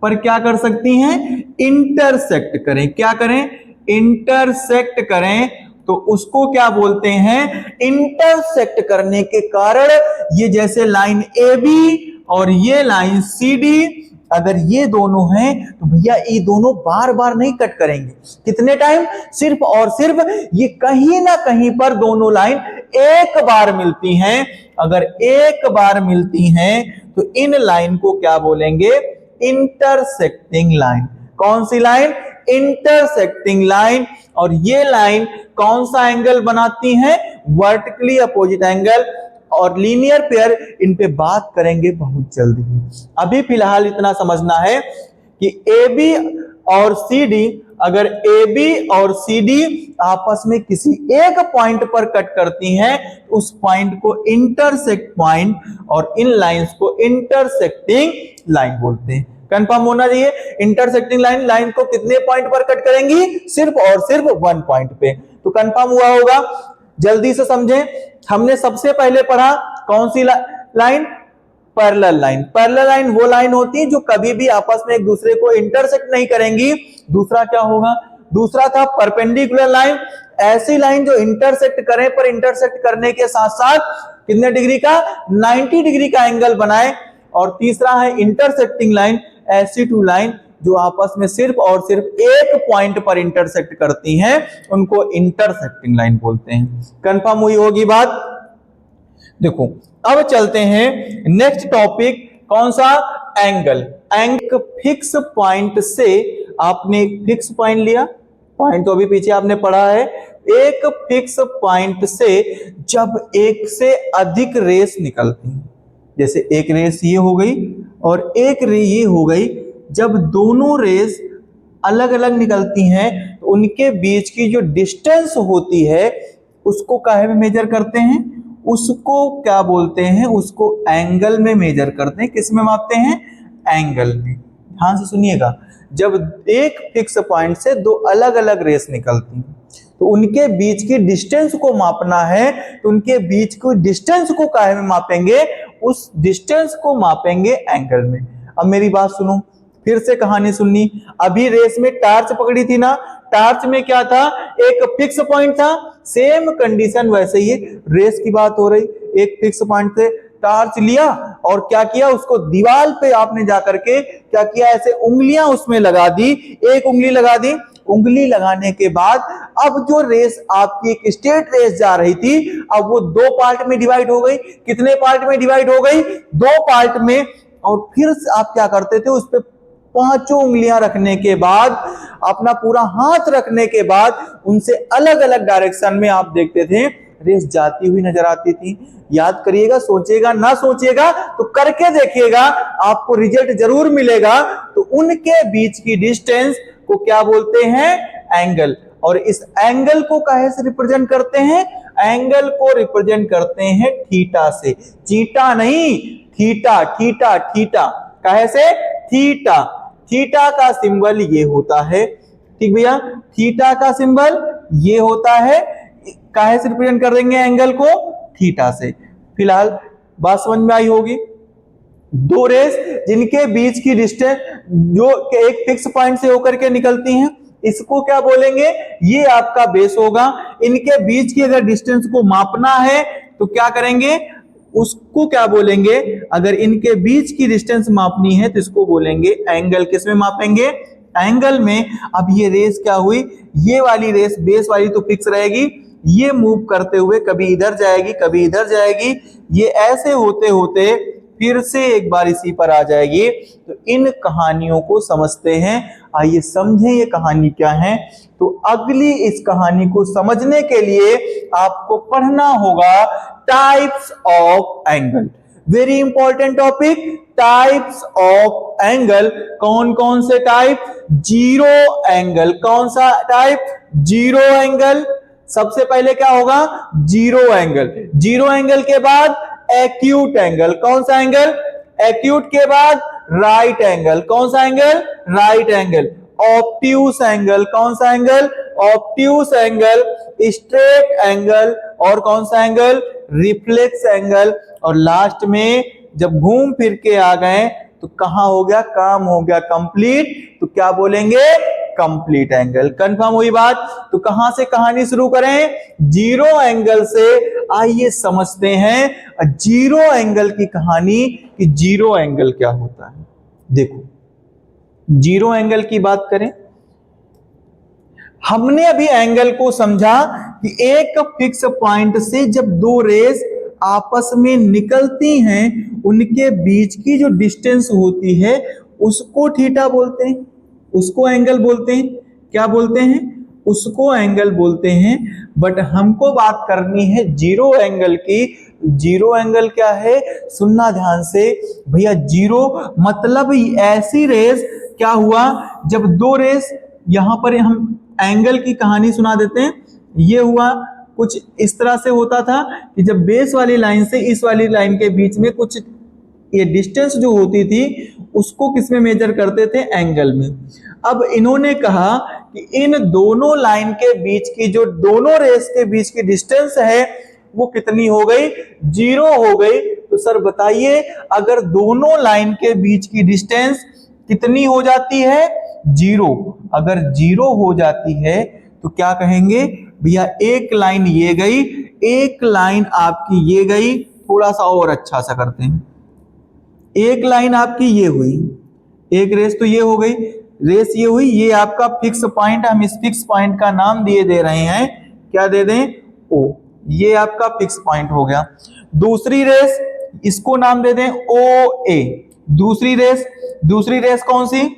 पर क्या कर सकती हैं, इंटरसेक्ट करें। क्या करें, इंटरसेक्ट करें, तो उसको क्या बोलते हैं, इंटरसेक्ट करने के कारण ये जैसे लाइन ए बी और ये लाइन सी डी, अगर ये दोनों हैं तो भैया ये दोनों बार बार नहीं कट करेंगे। कितने टाइम, सिर्फ और सिर्फ ये कहीं ना कहीं पर दोनों लाइन एक बार मिलती हैं। अगर एक बार मिलती हैं तो इन लाइन को क्या बोलेंगे, इंटरसेक्टिंग लाइन। कौन सी लाइन, इंटरसेक्टिंग लाइन। और ये लाइन कौन सा एंगल बनाती हैं, वर्टिकली अपोजिट एंगल। और लीनियर पेयर, इन पे बात करेंगे बहुत जल्दी ही। अभी फिलहाल इतना समझना है कि ए बी और सी डी, अगर ए बी और सी डी आपस में किसी एक पॉइंट पर कट करती हैं, उस पॉइंट को इंटरसेक्ट पॉइंट और इन लाइंस को इंटरसेक्टिंग लाइन बोलते हैं। कंफर्म होना चाहिए। इंटरसेक्टिंग लाइन को कितने पॉइंट पर कट करेंगी, सिर्फ और सिर्फ 1 पॉइंट पे। तो कंफर्म हुआ होगा। जल्दी से समझें, हमने सबसे पहले पढ़ा कौन सी line, parallel line. Parallel line वो लाइन होती है जो कभी भी आपस में एक दूसरे को इंटरसेक्ट नहीं करेंगी। दूसरा क्या होगा, दूसरा था परपेंडिकुलर लाइन, ऐसी लाइन जो इंटरसेक्ट करें, पर इंटरसेक्ट करने के साथ साथ कितने डिग्री का, 90 डिग्री का एंगल बनाए। और तीसरा है इंटरसेक्टिंग लाइन, ऐसी 2 लाइन जो आपस में सिर्फ और सिर्फ एक पॉइंट पर इंटरसेक्ट करती हैं, उनको इंटरसेक्टिंग लाइन बोलते हैं। कंफर्म हुई होगी बात। देखो अब चलते हैं नेक्स्ट टॉपिक, कौन सा, एंगल। एंगल फिक्स पॉइंट से, आपने एक फिक्स पॉइंट लिया, पॉइंट तो अभी पीछे आपने पढ़ा है, एक फिक्स पॉइंट से जब एक से अधिक रेस निकलती हैं, जैसे एक रेस ये हो गई और एक रे ये हो गई, जब दोनों रेस अलग अलग निकलती हैं तो उनके बीच की जो डिस्टेंस होती है उसको काहे में मेजर करते हैं, उसको क्या बोलते हैं, उसको एंगल में मेजर करते हैं। किस में मापते हैं, एंगल में। ध्यान से सुनिएगा, जब एक फिक्स पॉइंट से 2 अलग अलग रेस निकलती हैं तो उनके बीच की डिस्टेंस को मापना है, तो उनके बीच की डिस्टेंस को काहे में मापेंगे, उस डिस्टेंस को मापेंगे एंगल में। अब मेरी बात सुनो, फिर से कहानी सुननी। अभी रेस में टार्च पकड़ी थी ना, टार्च में क्या था, एक फिक्स पॉइंट था। सेम कंडीशन वैसे ही रेस की बात हो रही, एक फिक्स पॉइंट से टार्च लिया और क्या किया, उसको दीवार पे आपने जाकर के क्या किया, ऐसे उंगलियां उसमें लगा दी, एक उंगली लगा दी। उंगली लगाने के बाद अब जो रेस आपकी एक स्ट्रेट रेस जा रही थी, अब वो 2 पार्ट में डिवाइड हो गई। कितने पार्ट में डिवाइड हो गई, 2 पार्ट में। और फिर आप क्या करते थे, उस पे 5 उंगलियां रखने के बाद, अपना पूरा हाथ रखने के बाद, उनसे अलग अलग डायरेक्शन में आप देखते थे रेस जाती हुई नजर आती थी। याद करिएगा, सोचिएगा ना सोचिएगा तो करके देखिएगा, आपको रिजल्ट जरूर मिलेगा। तो उनके बीच की डिस्टेंस को क्या बोलते हैं, एंगल। और इस एंगल को काहे से रिप्रेजेंट करते हैं, एंगल को रिप्रेजेंट करते हैं थीटा से। चीटा नहीं, थीटा, थीटा, थीटा। काहे से, थीटा। थीटा का सिंबल ये होता है, ठीक भैया, थीटा का सिंबल ये होता है। काहे से रिप्रेजेंट कर देंगे एंगल को, थीटा से। फिलहाल बात समझ में आई होगी। दो रेस जिनके बीच की डिस्टेंस जो एक फिक्स पॉइंट से होकर के निकलती हैं, इसको क्या बोलेंगे, ये आपका बेस होगा। इनके बीच की अगर डिस्टेंस को मापना है तो क्या करेंगे, उसको क्या बोलेंगे, अगर इनके बीच की डिस्टेंस मापनी है तो इसको बोलेंगे एंगल। किसमें मापेंगे, एंगल में। अब ये रेस क्या हुई, ये वाली रेस बेस वाली तो फिक्स रहेगी, ये मूव करते हुए कभी इधर जाएगी कभी इधर जाएगी, ये ऐसे होते होते फिर से एक बार इसी पर आ जाएगी। तो इन कहानियों को समझते हैं, आइए समझें ये कहानी क्या है। तो अगली इस कहानी को समझने के लिए आपको पढ़ना होगा types of angle. Very important topic, types of angle. कौन कौन से टाइप, जीरो एंगल। कौन सा टाइप, जीरो एंगल। सबसे पहले क्या होगा, जीरो एंगल। जीरो एंगल के बाद एक्यूट एंगल। कौन सा एंगल, एक्यूट के बाद राइट एंगल। कौन सा angle, right angle. Obtuse angle. कौन सा angle, obtuse angle. Straight angle. और कौन सा एंगल, रिफ्लेक्स एंगल। और लास्ट में जब घूम फिर के आ गए तो कहां हो गया, काम हो गया कंप्लीट, तो क्या बोलेंगे, कंप्लीट एंगल। कंफर्म हुई बात। तो कहां से कहानी शुरू करें, जीरो एंगल से। आइए समझते हैं जीरो एंगल की कहानी कि जीरो एंगल क्या होता है। देखो, जीरो एंगल की बात करें, हमने अभी एंगल को समझा कि एक फिक्स पॉइंट से जब दो रेस आपस में निकलती हैं, उनके बीच की जो डिस्टेंस होती है उसको थीटा बोलते हैं, उसको एंगल बोलते हैं। क्या बोलते हैं, उसको एंगल बोलते हैं। बट हमको बात करनी है जीरो एंगल की। जीरो एंगल क्या है, सुनना ध्यान से भैया। जीरो मतलब ऐसी रेस, क्या हुआ जब दो रेस, यहां पर हम एंगल की कहानी सुना देते हैं। ये हुआ कुछ इस तरह से होता था कि जब बेस वाली लाइन से इस वाली लाइन के बीच में कुछ ये डिस्टेंस जो होती थी उसको किस में मेजर करते थे, एंगल में। अब इन्होंने कहा कि इन दोनों लाइन के बीच की जो दोनों रेस के बीच की डिस्टेंस है वो कितनी हो गई, जीरो हो गई। तो सर बताइए, अगर दोनों लाइन के बीच की डिस्टेंस कितनी हो जाती है, जीरो। अगर जीरो हो जाती है तो क्या कहेंगे भैया, एक लाइन ये गई, एक लाइन आपकी ये गई। थोड़ा सा और अच्छा सा करते हैं, एक लाइन आपकी ये हुई, एक रेस तो ये हो गई, रेस ये हुई, ये आपका फिक्स पॉइंट। हम इस फिक्स पॉइंट का नाम दिए दे रहे हैं, क्या दे दें, ओ। ये आपका फिक्स पॉइंट हो गया। दूसरी रेस, इसको नाम दे दें ओ ए। दूसरी रेस कौन सी,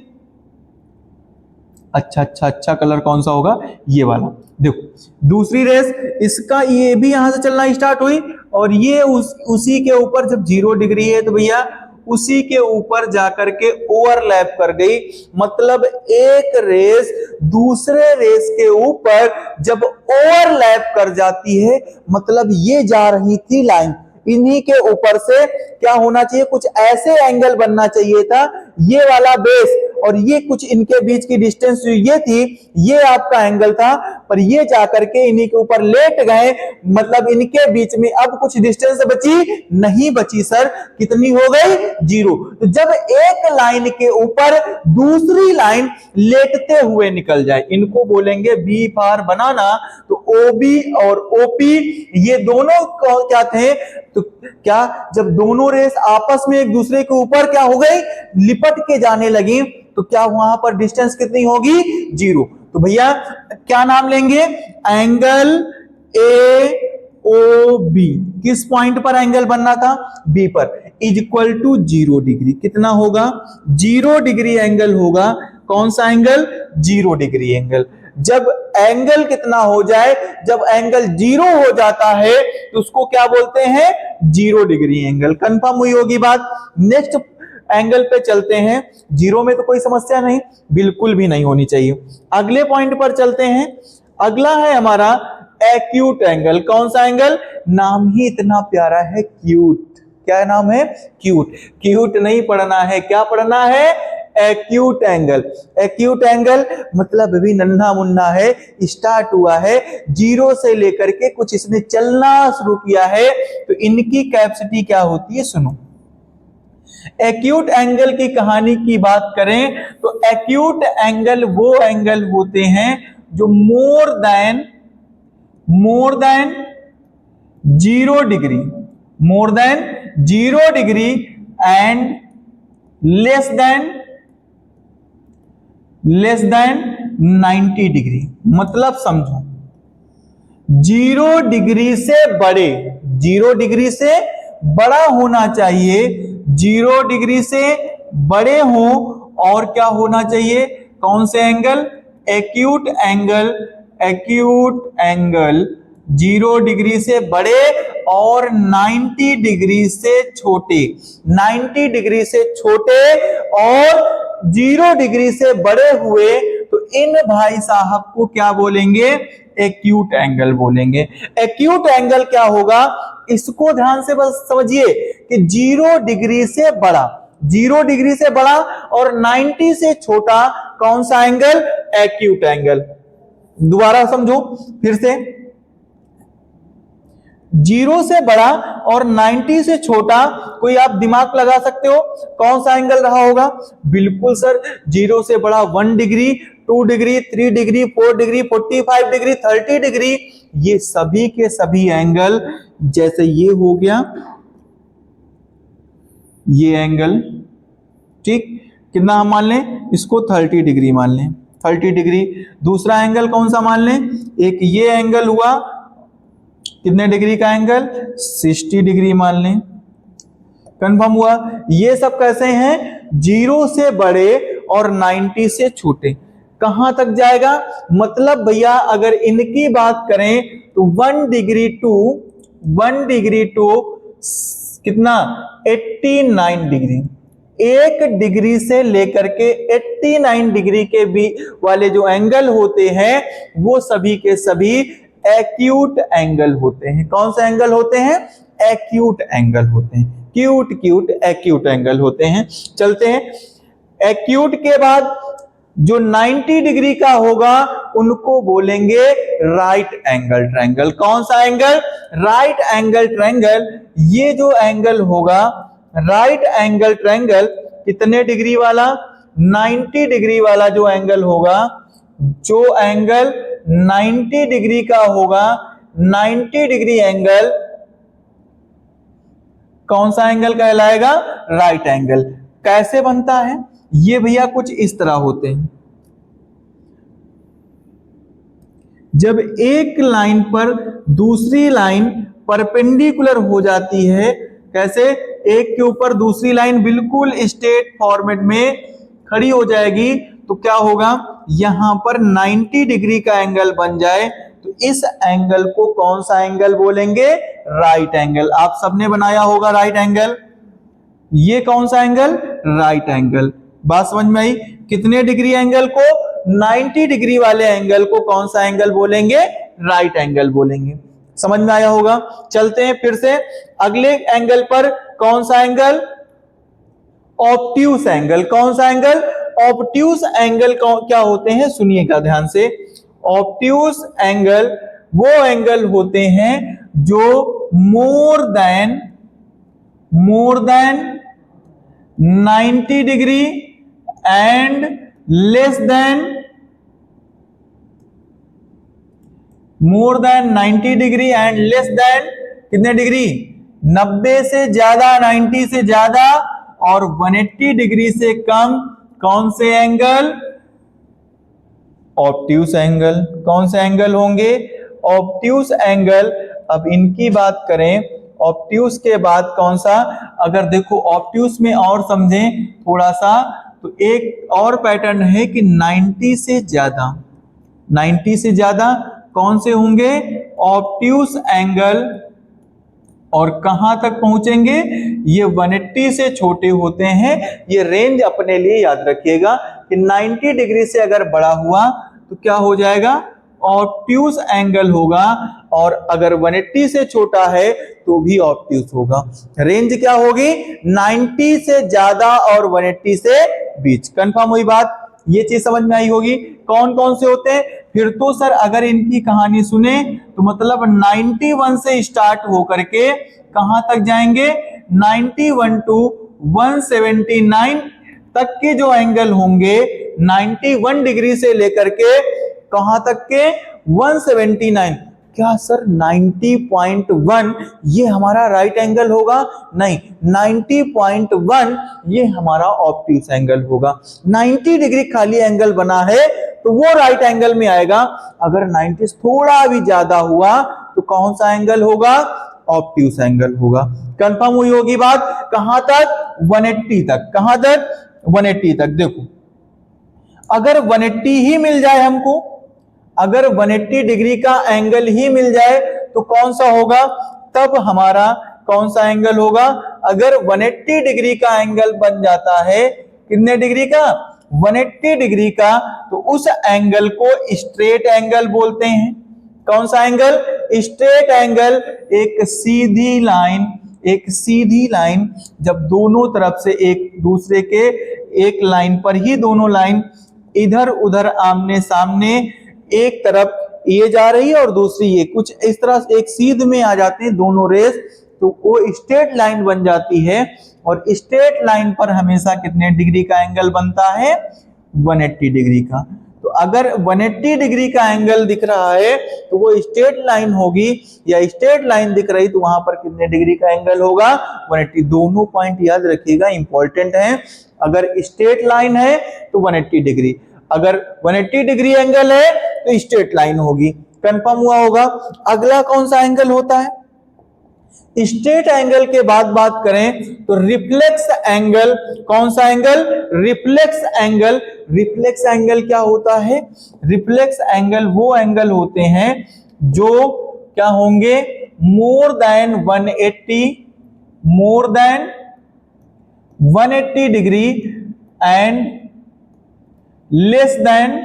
अच्छा कलर कौन सा होगा, ये वाला। देखो दूसरी रेस, इसका ये भी यहां से चलना स्टार्ट हुई और ये उसी के ऊपर जब 0 डिग्री है तो भैया उसी के ऊपर जाकर के ओवरलैप कर गई। मतलब एक रेस दूसरे रेस के ऊपर जब ओवरलैप कर जाती है, मतलब ये जा रही थी लाइन, इन्हीं के ऊपर से क्या होना चाहिए, कुछ ऐसे एंगल बनना चाहिए था, ये वाला बेस और ये कुछ इनके बीच की डिस्टेंस जो ये थी, ये आपका एंगल था। पर ये जाकर के इन्हीं के ऊपर लेट गए, मतलब इनके बीच में अब कुछ डिस्टेंस बची नहीं बची सर, कितनी हो गई, जीरो। तो जब एक लाइन के ऊपर दूसरी लाइन लेटते हुए निकल जाए, इनको बोलेंगे बी फॉर बनाना। तो ओबी और ओपी ये दोनों क्या थे, तो क्या जब दोनों रेस आपस में एक दूसरे के ऊपर क्या हो गई, लिपट के जाने लगी, तो क्या वहां पर डिस्टेंस कितनी होगी, जीरो। तो भैया क्या नाम लेंगे, एंगल ए ओ बी। किस पॉइंट पर एंगल बनना था, बी पर, इज इक्वल टू 0 डिग्री। कितना होगा, 0 डिग्री एंगल होगा। कौन सा एंगल, 0 डिग्री एंगल। जब एंगल कितना हो जाए, जब एंगल 0 हो जाता है तो उसको क्या बोलते हैं, 0 डिग्री एंगल। कंफर्म हुई होगी बात। नेक्स्ट एंगल पे चलते हैं। जीरो में तो कोई समस्या नहीं, बिल्कुल भी नहीं होनी चाहिए। अगले पॉइंट पर चलते हैं। अगला है हमारा एक्यूट एंगल। कौन सा एंगल, नाम ही इतना प्यारा है, क्यूट। क्या नाम है, क्यूट। क्यूट नहीं पढ़ना है, क्या पढ़ना है, एक्यूट एंगल। एक्यूट एंगल मतलब भी नन्हा मुन्ना है, स्टार्ट हुआ है 0 से लेकर के कुछ इसने चलना शुरू किया है। तो इनकी कैपेसिटी क्या होती है, सुनो। एक्यूट एंगल की कहानी की बात करें तो एक्यूट एंगल वो एंगल होते हैं जो more than 0 degree, more than 0 degree and less than 90 degree. मतलब समझो 0 डिग्री से बड़े, 0 डिग्री से बड़ा होना चाहिए, 0 डिग्री से बड़े हो, और क्या होना चाहिए, कौन से एंगल, एक्यूट एंगल 0 डिग्री से बड़े और 90 डिग्री से छोटे, 90 डिग्री से छोटे और 0 डिग्री से बड़े हुए तो इन भाई साहब को क्या बोलेंगे, एक्यूट एंगल बोलेंगे। एक्यूट एंगल क्या होगा, इसको ध्यान से बस समझिए कि 0 डिग्री से बड़ा, 0 डिग्री से बड़ा और 90 से छोटा कौन सा एंगल, एक्यूट एंगल। दोबारा समझो फिर से, 0 से बड़ा और 90 से छोटा, कोई आप दिमाग लगा सकते हो कौन सा एंगल रहा होगा, बिल्कुल सर 0 से बड़ा 1 degree, 2 degree, 3 degree, 4 degree, 45 degree, 30 degree, ये सभी के सभी एंगल, जैसे ये हो गया ये एंगल, ठीक, कितना हम मान लें इसको, 30 डिग्री मान लें, 30 डिग्री। दूसरा एंगल कौन सा मान लें, एक ये एंगल हुआ, कितने डिग्री का एंगल, 60 डिग्री मान लें, कंफर्म हुआ। ये सब कैसे हैं, 0 से बड़े और 90 से छोटे। कहां तक जाएगा, मतलब भैया अगर इनकी बात करें तो 1 डिग्री टू कितना, 89 डिग्री, 1 डिग्री से लेकर के 89 डिग्री के भी वाले जो एंगल होते हैं वो सभी के सभी एक्यूट एंगल होते हैं। कौन से एंगल होते हैं, एक्यूट एंगल होते हैं, क्यूट एक्यूट एंगल होते हैं। चलते हैं, एक्यूट के बाद जो 90 डिग्री का होगा उनको बोलेंगे राइट एंगल ट्रायंगल। कौन सा एंगल, राइट एंगल ट्रायंगल। ये जो एंगल होगा राइट एंगल ट्रायंगल कितने डिग्री वाला, 90 डिग्री वाला जो एंगल होगा, जो एंगल 90 डिग्री का होगा, 90 डिग्री एंगल कौन सा एंगल कहलाएगा, राइट एंगल। कैसे बनता है ये भैया, कुछ इस तरह होते हैं। जब एक लाइन पर दूसरी लाइन परपेंडिकुलर हो जाती है, कैसे, एक के ऊपर दूसरी लाइन बिल्कुल स्ट्रेट फॉर्मेट में खड़ी हो जाएगी, तो क्या होगा, यहां पर 90 डिग्री का एंगल बन जाए तो इस एंगल को कौन सा एंगल बोलेंगे, राइट एंगल। आप सबने बनाया होगा राइट एंगल, ये कौन सा एंगल, राइट एंगल। बात समझ में आई, कितने डिग्री एंगल को, 90 डिग्री वाले एंगल को कौन सा एंगल बोलेंगे, राइट एंगल बोलेंगे। समझ में आया होगा। चलते हैं फिर से अगले एंगल पर, कौन सा एंगल, ऑब्ट्यूस एंगल। कौन सा एंगल, ऑब्ट्यूस एंगल क्या होते हैं, सुनिएगा ध्यान से। ऑब्ट्यूस एंगल वो एंगल होते हैं जो more than 90 degree and less than 90 degree and less than कितने डिग्री, 90 से ज्यादा, 90 से ज्यादा और 180 डिग्री से कम। कौन से एंगल, ऑब्ट्यूस एंगल। कौन से एंगल होंगे, ऑब्ट्यूस एंगल। अब इनकी बात करें, ऑब्ट्यूस के बाद कौन सा, अगर देखो ऑब्ट्यूस में और समझें थोड़ा सा, तो एक और पैटर्न है कि 90 से ज्यादा, 90 से ज्यादा कौन से होंगे, ऑब्ट्यूस एंगल। और कहां तक पहुंचेंगे, ये 180 से छोटे होते हैं। ये रेंज अपने लिए याद रखिएगा कि 90 डिग्री से अगर बड़ा हुआ तो क्या हो जाएगा, ऑब्ट्यूस एंगल होगा, और अगर 180 से छोटा है तो भी ऑब्ट्यूस होगा। रेंज क्या होगी, 90 से ज्यादा और 180 से बीच। कंफर्म हुई बात, ये चीज समझ में आई होगी। कौन कौन से होते हैं, फिर तो सर अगर इनकी कहानी सुने तो मतलब 91 से स्टार्ट होकर के कहां तक जाएंगे, 91 टू 179 तक के जो एंगल होंगे 91 डिग्री से लेकर के कहां तक के 179, क्या सर 90.1 ये हमारा राइट एंगल होगा? नहीं, 90.1 ये हमारा ऑब्ट्यूस एंगल होगा। 90 डिग्री खाली एंगल बना है तो वो राइट एंगल में आएगा। अगर 90 थोड़ा भी ज्यादा हुआ तो कौन सा एंगल होगा? ऑब्ट्यूस एंगल होगा। कंफर्म हुई होगी बात? कहां तक? 180 तक। कहां तक? 180 तक। देखो अगर 180 ही मिल जाए हमको, अगर 180 डिग्री का एंगल ही मिल जाए तो कौन सा होगा? तब हमारा कौन सा एंगल होगा? अगर 180 डिग्री का एंगल बन जाता है, कितने डिग्री का? 180 डिग्री का, तो उस एंगल को स्ट्रेट एंगल बोलते हैं। कौन सा एंगल? Straight angle. एक सीधी लाइन, एक सीधी लाइन जब दोनों तरफ से एक दूसरे के एक लाइन पर ही दोनों लाइन इधर उधर आमने सामने, एक तरफ ये जा रही है और दूसरी ये, कुछ इस तरह से एक सीध में आ जाते हैं दोनों रेस, तो वो स्ट्रेट लाइन बन जाती है। और स्ट्रेट लाइन पर हमेशा कितने डिग्री का एंगल बनता है? 180 डिग्री का। तो अगर 180 डिग्री का एंगल दिख रहा है तो वो स्ट्रेट लाइन होगी, या स्ट्रेट लाइन दिख रही तो वहां पर कितने डिग्री का एंगल होगा? 180। दोनों पॉइंट याद रखिएगा, इंपॉर्टेंट है। अगर स्ट्रेट लाइन है तो 180 डिग्री, अगर 180 डिग्री एंगल है तो स्ट्रेट लाइन होगी। कंफर्म हुआ होगा? अगला कौन सा एंगल होता है? स्ट्रेट एंगल के बाद बात करें तो रिफ्लेक्स एंगल। कौन सा angle? Reflex angle. Reflex angle क्या होता है? रिफ्लेक्स एंगल वो एंगल होते हैं जो क्या होंगे? More than 180, more than 180 degree and less than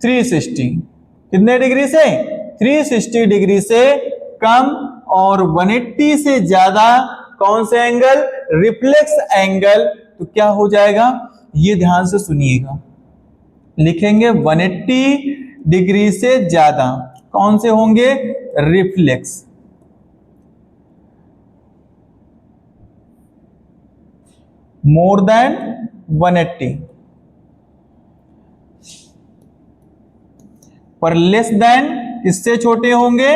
360। कितने डिग्री से? 360 डिग्री से कम और 180 से ज्यादा कौन से एंगल? Reflex angle. तो क्या हो जाएगा? ये ध्यान से सुनिएगा, लिखेंगे 180 डिग्री से ज्यादा कौन से होंगे? रिफ्लेक्स। मोर देन 180 पर लेस देन किससे छोटे होंगे?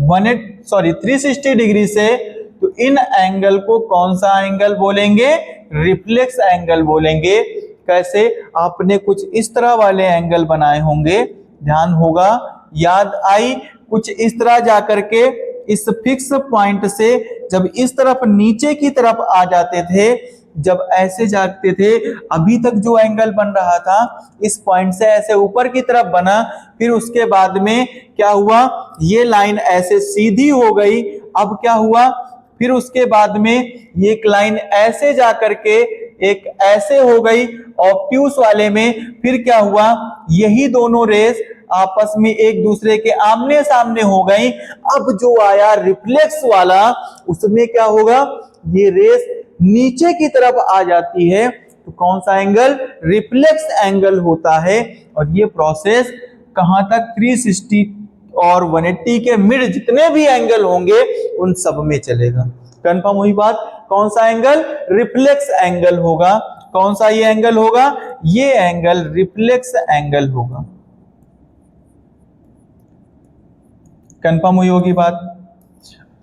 360 डिग्री से। तो इन एंगल को कौन सा एंगल बोलेंगे? रिफ्लेक्स एंगल बोलेंगे। कैसे? आपने कुछ इस तरह वाले एंगल बनाए होंगे, ध्यान होगा, याद आई? कुछ इस तरह जाकर के इस फिक्स पॉइंट से जब इस तरफ नीचे की तरफ आ जाते थे, जब ऐसे जाते थे, अभी तक जो एंगल बन रहा था इस पॉइंट से ऐसे ऊपर की तरफ बना, फिर उसके बाद में क्या हुआ? ये लाइन ऐसे सीधी हो गई। अब क्या हुआ? फिर उसके बाद में ये एक लाइन ऐसे जाकर के एक ऐसे हो गई ऑब्ट्यूस वाले में। फिर क्या हुआ? यही दोनों रेस आपस में एक दूसरे के आमने सामने हो गई। अब जो आया रिफ्लेक्स वाला, उसमें क्या होगा? ये रेस नीचे की तरफ आ जाती है। तो कौन सा एंगल? रिफ्लेक्स एंगल होता है। और ये प्रोसेस कहां तक? 360 और 180 के मिड जितने भी एंगल होंगे उन सब में चलेगा। कंफर्म हुई बात? कौन सा एंगल? रिफ्लेक्स एंगल होगा। कौन सा ये एंगल होगा? ये एंगल रिफ्लेक्स एंगल होगा। कंफर्म हुई होगी बात?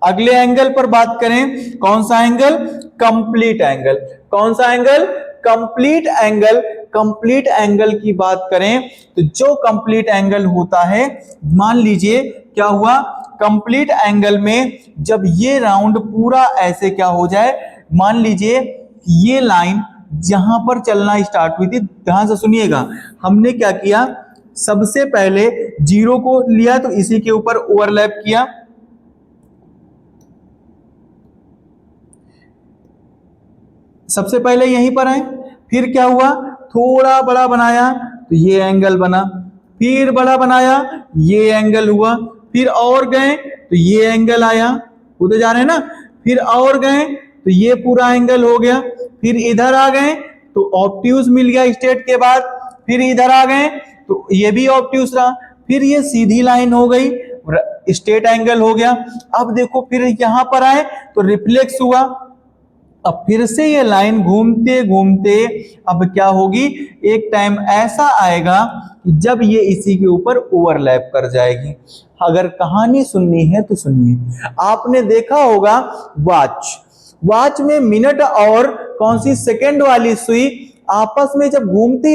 अगले एंगल पर बात करें, कौन सा एंगल? Complete angle. कौन सा angle? Complete angle. Complete angle की बात करें तो जो कंप्लीट एंगल होता है, मान लीजिए क्या हुआ? कंप्लीट एंगल में जब ये राउंड पूरा ऐसे क्या हो जाए, मान लीजिए ये लाइन जहां पर चलना स्टार्ट हुई थी, ध्यान से सुनिएगा, हमने क्या किया? सबसे पहले जीरो को लिया तो इसी के ऊपर ओवरलैप किया, सबसे पहले यहीं पर आए, फिर क्या हुआ? थोड़ा बड़ा बनाया तो ये एंगल बना, फिर बड़ा बनाया ये एंगल हुआ, फिर और गए तो ये एंगल आया, उधर जा रहे हैं ना, फिर और गए तो ये पूरा एंगल हो गया, फिर इधर आ गए तो ऑब्ट्यूस मिल गया स्ट्रेट के बाद, फिर इधर आ गए तो ये भी ऑब्ट्यूस रहा, फिर ये सीधी लाइन हो गई, स्ट्रेट एंगल हो गया। अब देखो फिर यहां पर आए तो रिफ्लेक्स हुआ। अब फिर से ये लाइन घूमते घूमते अब क्या होगी, एक टाइम ऐसा आएगा कि जब ये इसी के ऊपर ओवरलैप कर जाएगी। अगर कहानी सुननी है तो सुनिए। आपने देखा होगा वॉच में मिनट और कौन सी सेकंड वाली सुई आपस में जब घूमती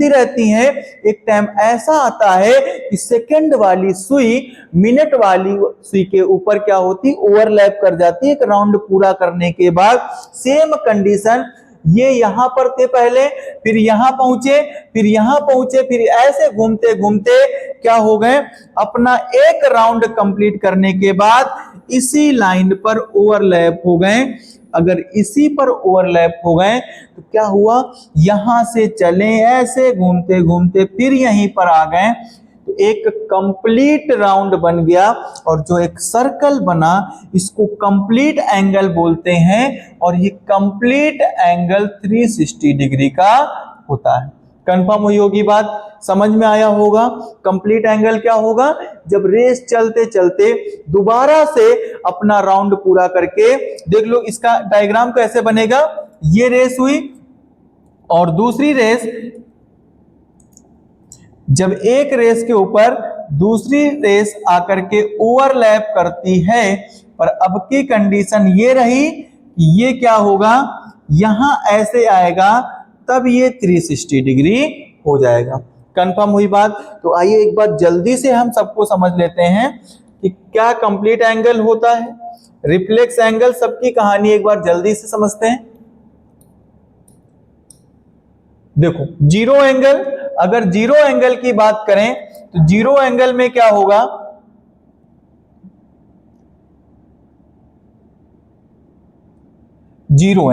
रहती हैं, एक टाइम ऐसा आता है कि सेकंड वाली सुई मिनट वाली सुई के ऊपर क्या होती, ओवरलैप कर जाती है। एक राउंड पूरा करने के बाद सेम कंडीशन, ये यहां पर थे पहले, फिर यहां पहुंचे, फिर यहां पहुंचे, फिर ऐसे घूमते घूमते क्या हो गए, अपना एक राउंड कंप्लीट करने के बाद इसी लाइन पर ओवरलैप हो गए। अगर इसी पर ओवरलैप हो गए तो क्या हुआ, यहां से चले ऐसे घूमते घूमते फिर यहीं पर आ गए तो एक कंप्लीट राउंड बन गया। और जो एक सर्कल बना इसको कंप्लीट एंगल बोलते हैं। और ये कंप्लीट एंगल 360 डिग्री का होता है। कंफर्म हुई होगी बात, समझ में आया होगा। कंप्लीट एंगल क्या होगा, जब रेस चलते चलते दोबारा से अपना राउंड पूरा करके, देख लो इसका डायग्राम कैसे बनेगा। ये रेस हुई और दूसरी रेस, जब एक रेस के ऊपर दूसरी रेस आकर के ओवरलैप करती है, पर अब की कंडीशन ये रही, ये क्या होगा, यहां ऐसे आएगा तब ये 360 डिग्री हो जाएगा। कंफर्म हुई बात। तो आइए एक बार जल्दी से हम सबको समझ लेते हैं कि क्या कंप्लीट एंगल होता है, रिफ्लेक्स एंगल, सबकी कहानी एक बार जल्दी से समझते हैं। देखो जीरो एंगल, अगर जीरो एंगल की बात करें तो जीरो एंगल में क्या होगा, जीरो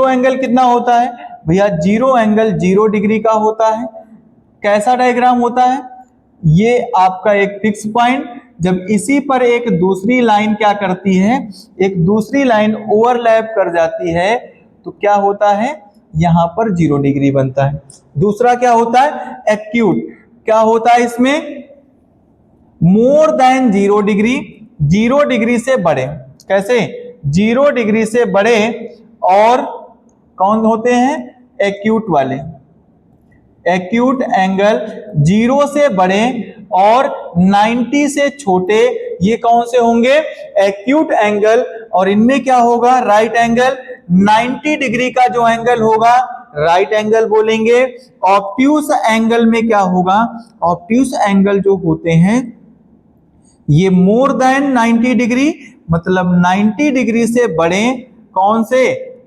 एंगल कितना होता है भैया, जीरो एंगल 0 डिग्री का होता है। कैसा डायग्राम होता है, ये आपका एक फिक्स पॉइंट, जब इसी पर एक दूसरी लाइन क्या करती है, एक दूसरी लाइन ओवरलैप कर जाती है तो क्या होता है, यहां पर 0 डिग्री बनता है। दूसरा क्या होता है, एक्यूट, क्या होता है इसमें, मोर देन 0 डिग्री, 0 डिग्री से बड़े। कैसे, 0 डिग्री से बड़े, और कौन होते हैं, एक्यूट वाले। एक्यूट एंगल 0 से बड़े और 90 से छोटे, ये कौन से होंगे, एक्यूट एंगल। और इनमें क्या होगा, राइट एंगल, 90 डिग्री का जो एंगल होगा राइट एंगल बोलेंगे। ऑब्ट्यूस एंगल में क्या होगा, ऑब्ट्यूस एंगल जो होते हैं ये मोर देन 90 डिग्री, मतलब 90 डिग्री से बड़े, कौन से,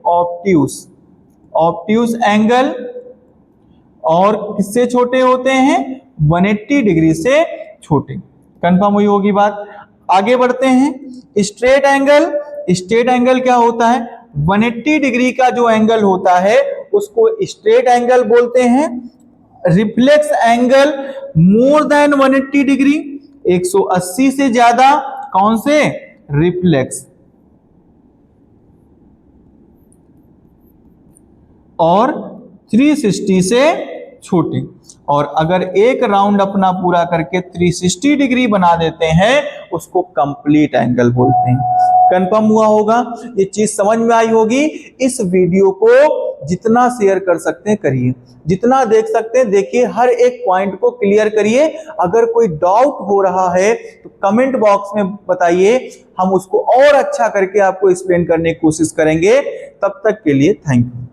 ऑब्ट्यूस, ऑब्ट्यूस एंगल। और किससे छोटे होते हैं, 180 डिग्री से छोटे। कंफर्म हुई होगी बात। आगे बढ़ते हैं। स्ट्रेट एंगल, स्ट्रेट एंगल क्या होता है, 180 डिग्री का जो एंगल होता है उसको स्ट्रेट एंगल बोलते हैं। Reflex angle more than 180 degree, 180 से ज्यादा, कौन से, रिफ्लेक्स। और 360 से छोटे। और अगर एक राउंड अपना पूरा करके 360 डिग्री बना देते हैं उसको कंप्लीट एंगल बोलते हैं। कंफर्म हुआ होगा, ये चीज समझ में आई होगी। इस वीडियो को जितना शेयर कर सकते हैं करिए, जितना देख सकते हैं देखिए, हर एक पॉइंट को क्लियर करिए। अगर कोई डाउट हो रहा है तो कमेंट बॉक्स में बताइए, हम उसको और अच्छा करके आपको एक्सप्लेन करने की कोशिश करेंगे। तब तक के लिए थैंक यू।